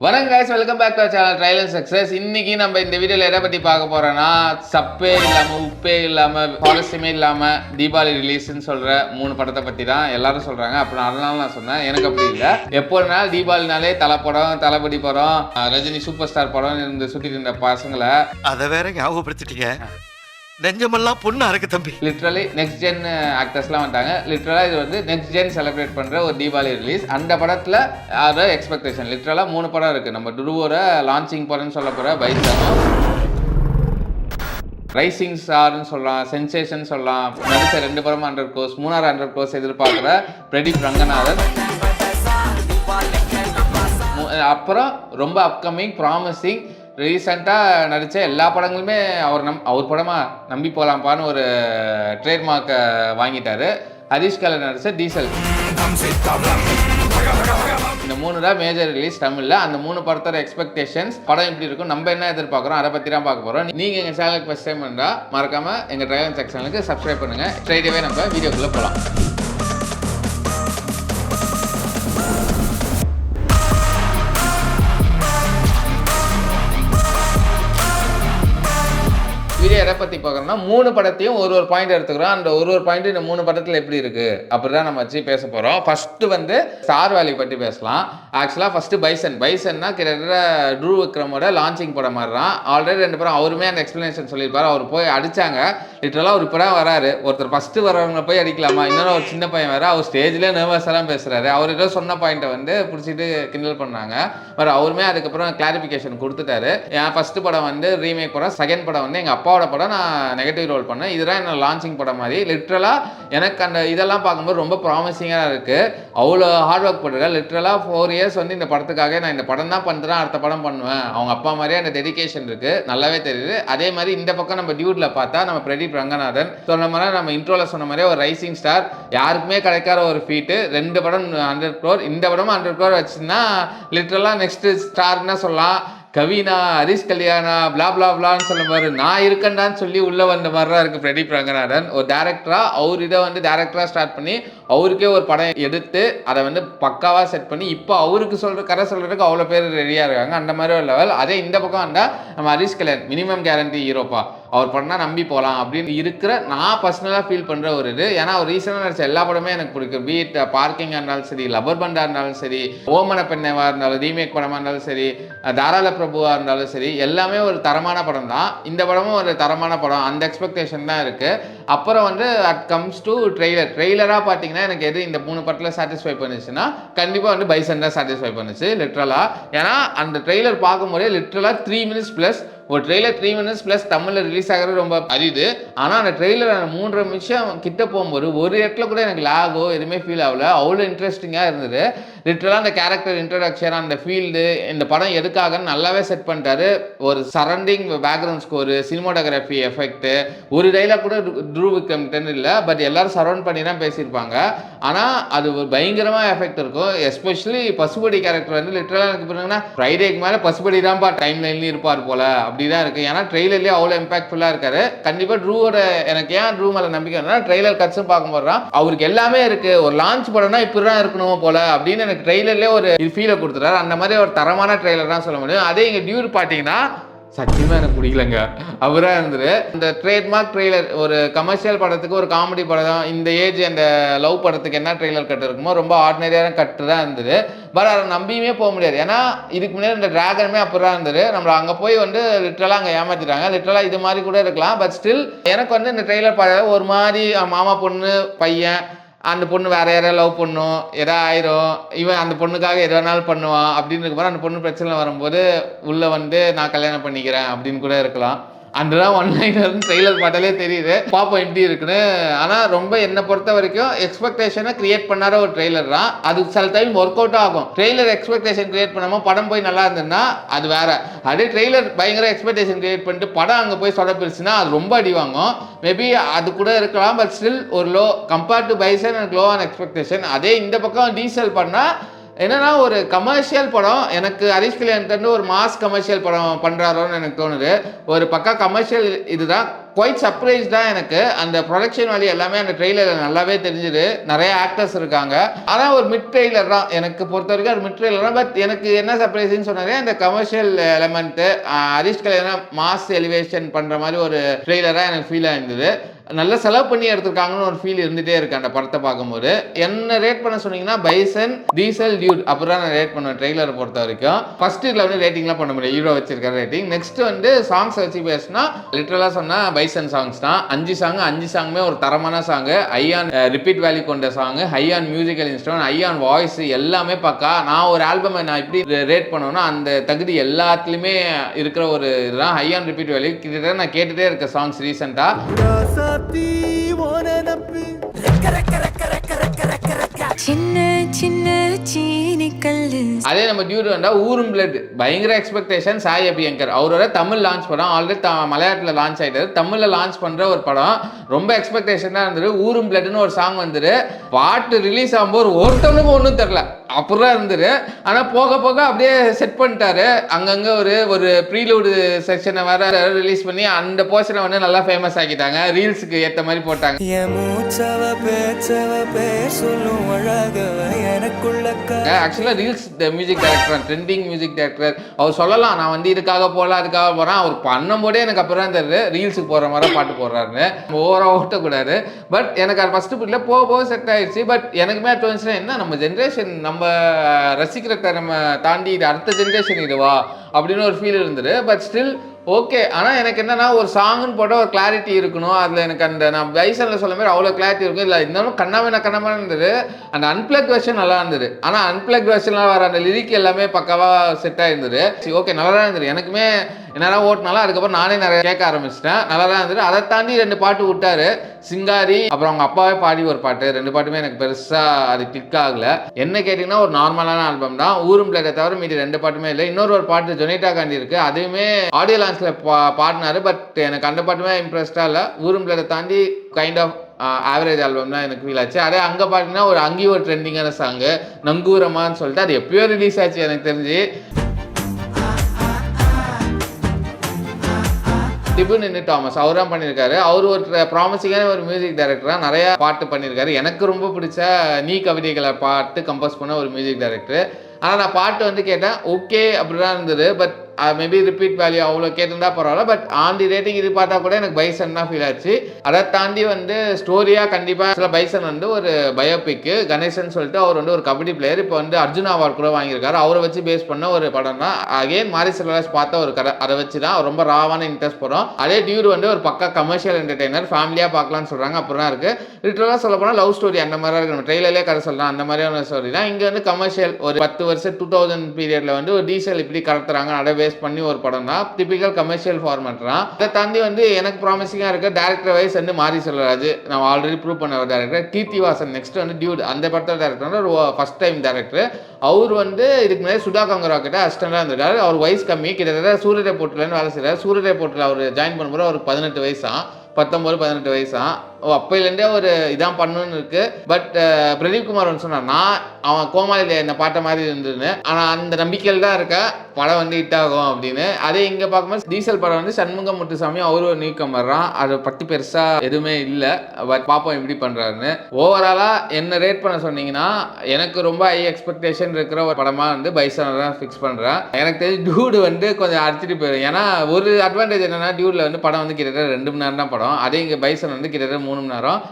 வணக்கம் guys, welcome back to channel Trial and Success. இன்னைக்கு நம்ம இந்த வீடியோவில் எதை பற்றி பார்க்க போறோம்னா, சப்பே இல்லாமல் உப்பே இல்லாமல் பாலிசியுமே இல்லாமல் தீபாவளி ரிலீஸ்ன்னு சொல்கிற 3 படத்தை பற்றி தான் எல்லாரும் சொல்கிறாங்க. அப்புறம் அதனால நான் சொன்னேன், எனக்கு அப்படி இல்லை. எப்போனா தீபாவளினாலே தலை படம், தளபதி படம், ரஜினி சூப்பர் ஸ்டார் படம் இருந்து சுட்டிட்டு இருந்த பசங்களை அதை வேற ஞாபகப்படுத்திட்டீங்க. நெஞ்சமெல்லாம் பொண்ணா இருக்கு தம்பி. லிட்ரலி நெக்ஸ்ட் ஜென் ஆக்டர்ஸ்லாம் வந்துட்டாங்க. லிட்ரலாக இது வந்து நெக்ஸ்ட் ஜென் செலிப்ரேட் பண்ணுற ஒரு தீபாவளி ரிலீஸ். அந்த படத்தில் அது எக்ஸ்பெக்டேஷன் லிட்ரலாக 3 படம் இருக்குது. நம்ம டுருவோட லான்ச்சிங் படம்னு சொல்ல போகிற பைசனும், ரைசிங் ஸ்டார்னு சொல்லலாம், சென்சேஷன் சொல்லலாம். நடிச்ச 2 படமும் 100 crores, 100 crores எதிர்பார்க்குற பிரதீப் ரங்கநாதன். அப்புறம் ரொம்ப அப்கமிங் ப்ராமிசிங் ரீசெண்டாக நடித்த எல்லா படங்களுமே அவர் படமாக நம்பி போகலாம்ப்பான்னு ஒரு ட்ரேட்மார்க்கை வாங்கிட்டாரு. ஹரிஷ் கலர் நடித்த டீசல். இந்த 3 தான் மேஜர் ரிலீஸ் தமிழில். அந்த 3 படத்தோட எக்ஸ்பெக்டேஷன்ஸ், படம் எப்படி இருக்கும், நம்ம என்ன எதிர்பார்க்குறோம், அதை பற்றி தான் பார்க்க போகிறோம். நீங்கள் எங்கள் சேனலுக்கு ஃபஸ்ட் டைம் இருந்தால் மறக்காமல் எங்கள் ட்ரையல் அண்ட் செக்ஷனுக்கு சப்ஸ்கிரைப் பண்ணுங்கள். ஸ்ட்ரைட்டாகவே நம்ம வீடியோக்குள்ளே போகலாம். வீடியோ எதை பற்றி பார்க்குறோம்னா, 3 படத்தையும் ஒரு பாயிண்ட் எடுத்துக்கிறோம். அந்த ஒரு பாயிண்ட் இந்த 3 படத்தில் எப்படி இருக்குது அப்படி தான் நம்ம வச்சு பேச போகிறோம். ஃபஸ்ட்டு வந்து ஸ்டார் வேல்யூ பற்றி பேசலாம். ஆக்சுவலாக ஃபஸ்ட்டு பைசன்னா கிட்டத்தட்ட ட்ரூ விக்ரமோட லான்ச்சிங் படம் மாதிரி தான். ஆல்ரெடி 2 படம் அவருமே அந்த எக்ஸ்ப்ளனேஷன் சொல்லியிருப்பார். அவர் போய் அடித்தாங்க. லிட்டரலாக அவர் இப்போ தான் வராரு. ஒருத்தர் ஃபஸ்ட்டு வரவங்க போய் அடிக்கலாமா, இன்னொரு ஒரு சின்ன பையன் வேறு, அவர் ஸ்டேஜ்லேயே நர்வஸெல்லாம் பேசுகிறாரு. அவர் ஏதோ சொன்ன பாயிண்ட்டை வந்து பிடிச்சிட்டு கிண்டல் பண்ணாங்க. பட் அவருமே அதுக்கப்புறம் கிளாரிஃபிகேஷன் கொடுத்துட்டாரு. என் ஃபஸ்ட்டு படம் வந்து ரீமேக் படம், செகண்ட் படம் வந்து எங்கள் அப்பாவோட படம், நான் நெகட்டிவ் ரோல் பண்ணேன். இதுதான் என்னோட லான்ச்சிங் படம் மாதிரி. லிட்ரலாக எனக்கு அந்த இதெல்லாம் பார்க்கும்போது ரொம்ப ப்ராமிசிங்காக இருக்குது. அவ்வளோ ஹார்ட் ஒர்க் பண்ணுறேன். லிட்ரலாக 4 years வந்து இந்த படத்துக்காக நான் இந்த படம் தான் பண்ணுறேன், அடுத்த படம் பண்ணுவேன். அவங்க அப்பா மாதிரியே அந்த டெடிகேஷன் இருக்குது, நல்லாவே தெரியுது. அதே மாதிரி இந்த பக்கம் நம்ம டியூட்டில் பார்த்தா நம்ம பிரதீப் ரங்கநாதன் சொன்ன மாதிரி, நம்ம இன்ட்ரோவில் சொன்ன மாதிரியே ஒரு ரைசிங் ஸ்டார், யாருக்குமே கிடைக்காத ஒரு ஃபீட்டு. 2 படம் 100 crore, இந்த படமும் 100 crore வச்சுன்னா லிட்ரலாக நெக்ஸ்ட் ஸ்டார்னா சொல்லலாம். கவினா, ஹரிஷ் கல்யாணா, பிளா பிளா பிளான்னு சொல்ல மாதிரி நான் இருக்கேன்டான்னு சொல்லி உள்ளே வந்த மாதிரி தான் இருக்குது பிரதீப் ரங்கநாதன். ஒரு டேரக்டராக அவர் இதை வந்து டேரக்டராக ஸ்டார்ட் பண்ணி அவருக்கே ஒரு படம் எடுத்து அதை வந்து பக்காவாக செட் பண்ணி இப்போ அவருக்கு கதை சொல்கிறதுக்கு அவ்வளோ பேர் ரெடியாக இருக்காங்க. அந்த மாதிரி ஒரு லெவல். அதே இந்த பக்கம் வந்தால் நம்ம ஹரிஷ் கல்யாண் மினிமம் கேரண்டி ஹீரோப்பா, அவர் பண்ணால் நம்பி போகலாம் அப்படின்னு இருக்கிற நான் பர்சனலாக ஃபீல் பண்ணுற ஒரு இது. ஏன்னா அவர் ரீசனாக நடிச்ச எல்லா படமே எனக்கு பிடிக்கும். பீட் பார்க்கிங்காக இருந்தாலும் சரி, லப்பர் பண்டாக இருந்தாலும் சரி, ஓமன பெண்ணேவாக இருந்தாலும், ரீமேக் படமாக இருந்தாலும் சரி, தாராள பிரபுவாக இருந்தாலும் சரி, எல்லாமே ஒரு தரமான படம் தான். இந்த படமும் ஒரு தரமான படம், அந்த எக்ஸ்பெக்டேஷன் தான் இருக்குது. அப்புறம் வந்து அட் கம்ஸ் டு ட்ரெய்லராக பார்த்தீங்கன்னா எனக்கு எது இந்த 3 படத்தில் சாட்டிஸ்ஃபை பண்ணுச்சுன்னா கண்டிப்பாக வந்து பைசன் தான் சாட்டிஸ்ஃபை பண்ணுச்சு லிட்ரலாக. ஏன்னா அந்த ட்ரெய்லர் பார்க்கும்போதே லிட்ரலாக 3 minutes ப்ளஸ் ஒரு ட்ரெய்லர் 3 minutes ப்ளஸ் தமிழில் ரிலீஸ் ஆகிறது ரொம்ப அரிது. ஆனால் அந்த ட்ரெய்லர் 3.5 நிமிஷம் கிட்ட போகும்போது ஒரு இடத்துல கூட எனக்கு லாகோ எதுவுமே ஃபீல் ஆகல. அவ்வளோ இன்ட்ரெஸ்டிங்காக இருந்தது. லிட்ரலாக அந்த கேரக்டர் இன்ட்ரடக்ஷன், அந்த ஃபீல்டு, இந்த படம் எதுக்காகன்னு நல்லாவே செட் பண்ணிட்டாரு. ஒரு surrounding background score, cinematography effect, ஒரு டைலாக் கூட ட்ரூ விக்ரம்கிட்டன்னு இல்லை. பட் எல்லாரும் சரௌண்ட் பண்ணி தான் பேசியிருப்பாங்க. ஆனால் அது ஒரு பயங்கரமாக எஃபெக்ட் இருக்கும். எஸ்பெஷலி பசுபடி கேரக்டர் வந்து லிட்ரலாக எனக்கு பார்த்தீங்கன்னா ஃப்ரைடேக்கு மேலே பசுபடி தான்ப்பா டைம் லைன்லேயும் இருப்பார் போல் அப்படிதான் இருக்குது. ஏன்னா ட்ரெய்லர்லேயே அவ்வளோ இம்பாக்ட்ஃபுல்லாக இருக்காரு. கண்டிப்பாக ட்ரூவோட எனக்கு ஏன் ட்ரூ மேலே நம்பிக்கைன்னா ட்ரெய்லர் கட்ஸும் பார்க்கும்போது தான் அவருக்கு எல்லாமே இருக்குது. ஒரு லான்ச் படம்னா இப்படி தான் இருக்கணும் போல் அப்படின்னு எனக்கு ட்ரெய்லர்லேயே ஒரு ஃபீலை கொடுத்துறாரு. அந்த மாதிரி ஒரு தரமான ட்ரெய்லர் தான் சொல்ல முடியும். அதே இங்கே டியூட் பார்த்தீங்கன்னா சத்தியமாக எனக்கு பிடிக்கலங்க. அவராக இருந்தது. இந்த ட்ரேட்மார்க் ட்ரெய்லர் ஒரு கமர்ஷியல் படத்துக்கு, ஒரு காமெடி படம், இந்த ஏஜ் அந்த லவ் படத்துக்கு என்ன ட்ரெய்லர் கட்டு இருக்குமோ ரொம்ப ஆர்டினரியான கட்டு தான் இருந்தது. பட் அதை நம்பியுமே போக முடியாது. ஏன்னா இதுக்கு முன்னாடி இந்த டிராகனுமே அப்படி தான் இருந்தது. நம்மளை அங்கே போய் வந்து லிட்ரலாக அங்கே ஏமாற்றிட்டாங்க. லிட்ரலாக இது மாதிரி கூட இருக்கலாம். பட் ஸ்டில் எனக்கு வந்து இந்த ட்ரெய்லர் பார்க்க ஒரு மாதிரி மாமா பொண்ணு பையன், அந்த பொண்ணு வேறு யாரையா லவ் பண்ணும், எதா ஆயிரும், இவன் அந்த பொண்ணுக்காக எது வேணாலும் பண்ணுவான் அப்படின்னு இருக்கும்போது அந்த பொண்ணு பிரச்சனை வரும்போது உள்ளே வந்து நான் கல்யாணம் பண்ணிக்கிறேன் அப்படின்னு கூட இருக்கலாம். அதுதான் ஒன்லைனர் ட்ரெய்லர் பார்த்தாலே தெரியுது. பார்ப்போம் எப்படி இருக்குன்னு. ஆனால் ரொம்ப என்னை பொறுத்த வரைக்கும் எக்ஸ்பெக்டேஷனை கிரியேட் பண்ணாத ஒரு ட்ரெய்லர் தான். அது சில டைம் ஒர்க் அவுட் ஆகும். ட்ரெய்லர் எக்ஸ்பெக்டேஷன் கிரியேட் பண்ணாமல் படம் போய் நல்லா இருந்ததுன்னா அது வேற. அதே ட்ரெய்லர் பயங்கர எக்ஸ்பெக்டேஷன் கிரியேட் பண்ணிட்டு படம் அங்கே போய் சொதப்பிடுச்சுன்னா அது ரொம்ப அடி வாங்கும். மேபி அது கூட இருக்கலாம். பட் ஸ்டில் ஒரு லோ கம்பேர்ட் டு பைசன் எனக்கு லோ ஆன் எக்ஸ்பெக்டேஷன். அதே இந்த பக்கம் டீசல் பண்ணால் என்னன்னா ஒரு கமர்ஷியல் படம். எனக்கு ஹரிஷ் கல்யாண் ஒரு மாஸ் கமர்ஷியல் படம் பண்ணுறாரோன்னு எனக்கு தோணுது. ஒரு பக்கா கமர்ஷியல் இதுதான். குவைட் சர்ப்ரைஸ்டா எனக்கு அந்த ப்ரொடக்ஷன் வேல்யூ எல்லாமே அந்த ட்ரெய்லரில் நல்லாவே தெரிஞ்சுது. நிறைய ஆக்டர்ஸ் இருக்காங்க. ஆனால் ஒரு மிட் ட்ரெய்லர் தான் எனக்கு பொறுத்த வரைக்கும், அது மிட் ட்ரெய்லர் தான். பட் எனக்கு என்ன சர்ப்ரைஸ்ன்னு சொன்னாலே அந்த கமர்ஷியல் எலமெண்ட்டு, ஹரிஷ் கல்யாணம் மாஸ் எலிவேஷன் பண்ணுற மாதிரி ஒரு ட்ரெய்லராக எனக்கு ஃபீல் ஆயிருந்தது. நல்ல செலவு பண்ணி எடுத்திருக்காங்கன்னு ஒரு ஃபீல் இருந்துகிட்டே இருக்கு அந்த படத்தை பார்க்கும்போது. என்ன ரேட் பண்ண சொன்னீங்கன்னா பைசன், டீசல், டியூட் அப்படி தான் நான் ரேட் பண்ணுவேன் ட்ரெய்லரை பொறுத்த வரைக்கும். ஃபர்ஸ்ட் இதில் வந்து ரேட்டிங்லாம் பண்ண முடியாது, ஹீரோ வச்சிருக்க ரேட்டிங். நெக்ஸ்ட் வந்து சாங்ஸ் வச்சு பேசினா லிட்டரலாக சொன்னால் பைசன் சாங்ஸ் தான். 5 சாங்குமே ஒரு தரமான song, high on repeat value கொண்ட song, high on musical instrument, high on voice, எல்லாமே பக்கா. நான் ஒரு ஆல்பமை நான் இப்படி ரேட் பண்ணுவேன்னா அந்த தகுதி எல்லாத்துலேயுமே இருக்கிற ஒரு இதுதான் ஹை ஆன் ரிப்பீட் வேல்யூ. கிட்டத்தட்ட நான் கேட்டுகிட்டே இருக்கேன் சாங்ஸ் ரீசெண்டாக. அதே நம்ம டியூட் வந்தா ஊரும் பிளட் பயங்கர எக்ஸ்பெக்டேஷன். சாய் அபியங்கர் அவரோட தமிழ் லான்ச் படம், ஆல்ரெடி மலையாளத்தில் லான்ச் ஆகிட்டாரு. தமிழில் லான்ச் பண்ணுற ஒரு படம், ரொம்ப எக்ஸ்பெக்டேஷனாக இருந்தது. ஊரும் பிளட்னு ஒரு சாங் வந்துரு, பாட்டு ரிலீஸ் ஆகும்போது ஒருத்தவனுக்கும் ஒன்றும் தெரில, அப்படிதான் இருந்தது. ஆனால் போக போக அப்படியே செட் பண்ணிட்டாரு. அங்கங்கே ஒரு ப்ரீலூடு செக்ஷனை வேற ரிலீஸ் பண்ணி அந்த போர்ஷனை வந்து நல்லா ஃபேமஸ் ஆக்கிட்டாங்க, ரீல்ஸுக்கு ஏற்ற மாதிரி போட்டாங்க. ஆக்சுவலாக reels music director, trending music director, அவர் சொல்லலாம் நான் வந்து இதுக்காக போகலாம் அதுக்காக போகிறேன். அவர் பண்ணும்போதே எனக்கு அப்புறம் தான் தெரியுது ரீல்ஸுக்கு போகிற மாதிரி பாட்டு போடுறாருன்னு. ஓவராக ஓட்டக்கூடாது. பட் எனக்கு அது ஃபஸ்ட்டு பிடிக்கல, போக போக செட் ஆயிடுச்சு. பட் எனக்குமே தோணுச்சுன்னா என்ன நம்ம ஜென்ரேஷன் நம்ம ரசிக்கிறத நம்ம தாண்டி இது அடுத்த ஜென்ரேஷன் இதுவா அப்படின்னு ஒரு ஃபீல் இருந்தது. But still okay. ஆனால் எனக்கு என்னன்னா ஒரு சாங்குன்னு போட்டால் ஒரு கிளாரிட்டி இருக்கணும். அதில் எனக்கு அந்த நான் பைசனில் சொல்ல மாதிரி அவ்வளோ கிளாரிட்டி இருக்கும். இல்லை இருந்தாலும் கண்ணாம இருந்தது. அந்த அன்பிளக் வெர்ஷன் நல்லா இருந்தது. ஆனால் அன்பிளக் வெர்ஷன்லாம் வர அந்த லிரிக் எல்லாமே பக்காவாக செட் ஆகிருந்தது. ஓகே, நல்லா தான் இருந்தது. எனக்குமே என்னெல்லாம் ஓட்டினாலும் அதுக்கப்புறம் நானே நிறைய கேட்க ஆரம்பிச்சிட்டேன். நல்லா தான் இருந்தது. அதை தாண்டி 2 பாட்டு விட்டாரு, சிங்காரி அப்புறம் அவங்க அப்பாவே பாடி ஒரு பாட்டு. 2 பாட்டுமே எனக்கு பெருசாக அது கிளிக் ஆகலை. என்ன கேட்டிங்கன்னா ஒரு நார்மலான ஆல்பம் தான். ஊரும் பிளேட்டை தவிர மீதி 2 பாட்டுமே இல்லை. இன்னொரு பாட்டு ஜொனிட்டா காண்டி இருக்குது, அதுவுமே ஆடியோ லான்ச்சில் பாடினாரு. பட் எனக்கு அந்த பாட்டுமே இம்ப்ரெஸ்டாக இல்லை. ஊரும் பிளேட்டை தாண்டி கைண்ட் ஆஃப் ஆவரேஜ் ஆல்பம் தான் எனக்கு ஃபீல் ஆச்சு. அதே அங்கே பார்த்தீங்கன்னா அங்கேயும் ஒரு ட்ரெண்டிங்கான சாங்கு நங்கூரமான்னு சொல்லிட்டு அது எப்பயோ ரிலீஸ் ஆச்சு எனக்கு தெரிஞ்சு. டிபுனின்னு தாமஸ் அவர் தான் பண்ணியிருக்காரு. அவர் ஒரு ப்ராமிசிங்கான ஒரு மியூசிக் டைரக்டராக நிறைய பாட்டு பண்ணியிருக்காரு. எனக்கு ரொம்ப பிடிச்ச நீ கவிதைகளை பாட்டு கம்போஸ் பண்ண ஒரு மியூசிக் டைரக்டர். ஆனால் நான் பாட்டு வந்து கேட்டேன், ஓகே அப்படிதான் இருந்தது. பட் மேபி ரிப்பீட் வேல்யூ அவ்வளோ கேட்டிருந்தா பரவாயில்ல. பட் ஆன் தி ரேட்டிங் இது பார்த்தா கூட எனக்கு பைசன் தான் ஃபீல் ஆச்சு. அதை தாண்டி வந்து ஸ்டோரியாக கண்டிப்பாக சில பைசன் வந்து ஒரு பயோபிக்கு கணேசன் சொல்லிட்டு அவர் வந்து ஒரு கபடி பிளேயர், இப்போ வந்து அர்ஜுனா அவார்ட் கூட வாங்கியிருக்காரு. அவரை வச்சு பேஸ் பண்ண ஒரு படம் தான். அகெயின் மாரி செல்வராஜ் பார்த்த ஒரு கதை, அதை வச்சு தான் ரொம்ப ராவான இன்ட்ரெஸ்ட் படம். அதே டியூட் வந்து ஒரு பக்கா கமர்ஷியல் என்டர்டைனர், ஃபேமிலியாக பார்க்கலான்னு சொல்கிறாங்க. அப்புறம் தான் இருக்குது. லிட்டரலாக சொல்ல போனால் லவ் ஸ்டோரி அந்த மாதிரி இருக்கு. நம்ம ட்ரெயிலர்லேயே கதை சொல்லலாம், அந்த மாதிரியான ஸ்டோரி தான். இங்கே வந்து கமர்ஷியல் ஒரு 10 வருஷம் 2000 பீரியடில் வந்து ஒரு டீசல் இப்படி கடத்துறாங்க, அதை பேஸ் பண்ணி ஒரு படம் தான். டிபிக்கல் கமர்ஷியல் ஃபார்மேட் தான். அதை தாண்டி வந்து எனக்கு ப்ராமிசிங்காக இருக்க டேரக்டர் வைஸ் வந்து மாரி செல்வராஜ், நான் ஆல்ரெடி ப்ரூவ் பண்ண ஒரு டேரக்டர். கீர்த்திவாசன் நெக்ஸ்ட் வந்து டியூட் அந்த படத்தோட டேரக்டர் ஒரு ஃபர்ஸ்ட் டைம் டேரக்டர். அவர் வந்து இதுக்கு முன்னாடி சுதா கங்கரா கிட்ட அசிஸ்டண்டாக இருந்திருக்காரு. அவர் வயசு கம்மி, கிட்டத்தட்ட சூரிய போர்ட்டில்னு வேலை செய்கிறார். சூரிய போர்ட்டில் அவர் ஜாயின் பண்ணும்போது அவருக்கு 18 வயசா, 19-18 வயசா. அப்போலேருந்தே ஒரு இதான் பண்ணணும்னு இருக்கு. பட் பிரதீப் குமார் வந்து சொன்னார், நான் அவன் கோமாளியில் என்ன பாட்ட மாதிரி இருந்ததுன்னு. ஆனால் அந்த நம்பிக்கையில் தான் இருக்க படம் வந்து ஹிட் ஆகும் அப்படின்னு. அதே இங்கே பார்க்கும்போது டீசல் படம் வந்து சண்முகம் முத்துசாமி அவர் ஒரு நீக்கம் வர்றான். அதை பற்றி பெருசாக எதுவுமே இல்லை. பட் பார்ப்போம் எப்படி பண்ணுறாருன்னு. ஓவராலாக என்ன ரேட் பண்ண சொன்னீங்கன்னா எனக்கு ரொம்ப ஹை எக்ஸ்பெக்டேஷன் இருக்கிற ஒரு படமாக வந்து பைசனை தான் ஃபிக்ஸ் பண்ணுறேன். எனக்கு தெரிஞ்சு டியூடு வந்து கொஞ்சம் அடிச்சுட்டு போயிடும். ஏன்னா ஒரு அட்வான்டேஜ் என்னன்னா டியூடில் வந்து படம் வந்து கிட்டத்தட்ட 2 மணி நேரம் தான் படம். அதே இங்கே பைசன் வந்து கிட்டத்தட்ட 3 மணி நேரம்.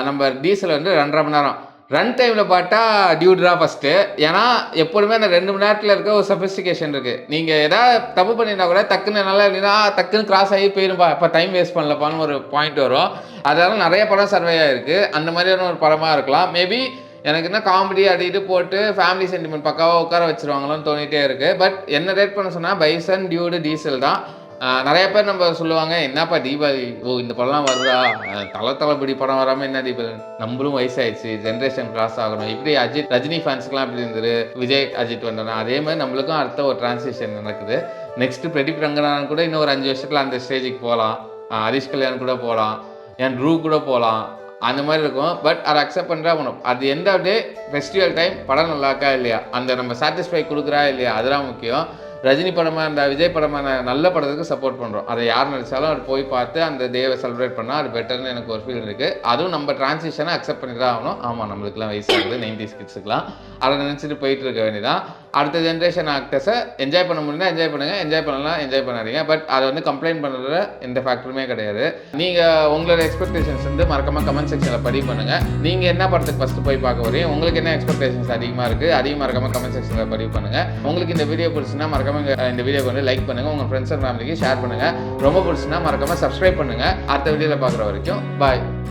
நம்ம டீசல் வந்து 2.5 மணி நேரம். ரன் டைமில் பார்த்தா டியூட் தான் ஃபஸ்ட்டு. ஏன்னா எப்போதுமே அந்த 2 மணி நேரத்தில் இருக்க ஒரு சஃபிஸ்டிகேஷன் இருக்குது. நீங்கள் எதாவது தப்பு பண்ணியிருந்தா கூட டக்குன்னு நல்லா இல்லைன்னா டக்குன்னு கிராஸ் ஆகி போயிருப்பா, இப்போ டைம் வேஸ்ட் பண்ணலப்பான்னு ஒரு பாயிண்ட் வரும். அதனால நிறைய படம் சர்வே ஆகிருக்கு. அந்த மாதிரியான ஒரு படமாக இருக்கலாம். மேபி எனக்கு என்ன காமெடி அடிட்டு போட்டு ஃபேமிலி சென்டிமெண்ட் பக்காவாக உட்கார வச்சுருவாங்களோன்னு தோணிகிட்டே இருக்குது. பட் என்ன ரேட் பண்ண சொன்னால் பைசன், டியூடு, டீசல் தான். நிறைய பேர் நம்ம சொல்லுவாங்க, என்னப்பா தீபாவளி இந்த படம்லாம் வருதா, தளபதி படம் வராமல் என்ன தீபாவளி, நம்மளும் வயசாயிடுச்சு, ஜென்ரேஷன் கிராஸ் ஆகணும். இப்படி ரஜினி ஃபேன்ஸ்க்குலாம் இப்படி இருந்தது, விஜய் அஜித் வந்தனா அதே மாதிரி நம்மளுக்கும் அடுத்த ஒரு டிரான்சிஷன் நடக்குது. நெக்ஸ்ட் பிரதீப் ரங்கநாதன் கூட இன்னும் ஒரு 5 வருஷத்தில் அந்த ஸ்டேஜுக்கு போகலாம். ஹரிஷ் கல்யாண் கூட போகலாம், என் ட்ரூ கூட போகலாம். அந்த மாதிரி இருக்கும். பட் அதை அக்செப்ட் பண்ணுறா பண்ணும். அது end of day festival time படம் நல்லா இருக்கா இல்லையா, அந்த நம்ம சாட்டிஸ்ஃபை கொடுக்குறா இல்லையா, அதுதான் முக்கியம். ரஜினி படமாக இருந்தால் விஜய் படமான நல்ல படத்துக்கு சப்போர்ட் பண்ணுறோம். அதை யார் நடித்தாலும் அது போய் பார்த்து அந்த டேவை செலிப்ரேட் பண்ணால் அது பெட்டர்னு எனக்கு ஒரு ஃபீல் இருக்குது. அதுவும் நம்ம டிரான்சிஷனை அக்செப்ட் பண்ணி தான் ஆகணும். ஆமாம், நம்மளுக்குலாம் வயசாகுது 90s கிட்ஸுக்குலாம். அதை நினச்சிட்டு போயிட்டு இருக்க வேண்டியதான். அடுத்த ஜென்ரேஷன் ஆக்டர்ஸை என்ஜாய் பண்ண முடியும்னா என்ஜாய் பண்ணுங்கள், என்ஜாய் பண்ணலாம் என்ஜாய் பண்ணாதீங்க. பட் அதை வந்து கம்ப்ளைண்ட் பண்ணுறதுல எந்த ஃபேக்டருமே கிடையாது. நீங்கள் உங்களோட எக்ஸ்பெக்டேஷன்ஸ் வந்து மறக்காமல் கமெண்ட் செக்ஷனில் பதிவு பண்ணுங்கள். நீங்கள் என்ன படத்துக்கு ஃபஸ்ட்டு போய் பார்க்க வரீங்க, உங்களுக்கு என்ன எக்ஸ்பெக்டேஷன்ஸ் அதிகமாக இருக்குது, அதையும் மறக்காமல் கமெண்ட் செக்ஷனில் பதிவு பண்ணுங்கள். உங்களுக்கு இந்த வீடியோ பிடிச்சுன்னா மறக்காமல் இந்த வீடியோக்கு வந்து லைக் பண்ணுங்கள், உங்கள் ஃப்ரெண்ட்ஸ் அண்ட் ஃபேமிலிக்கு ஷேர் பண்ணுங்கள். ரொம்ப பிடிச்சுன்னா மறக்காமல் சப்ஸ்கிரைப் பண்ணுங்கள். அடுத்த வீடியோவில் பார்க்குற வரைக்கும் பாய்.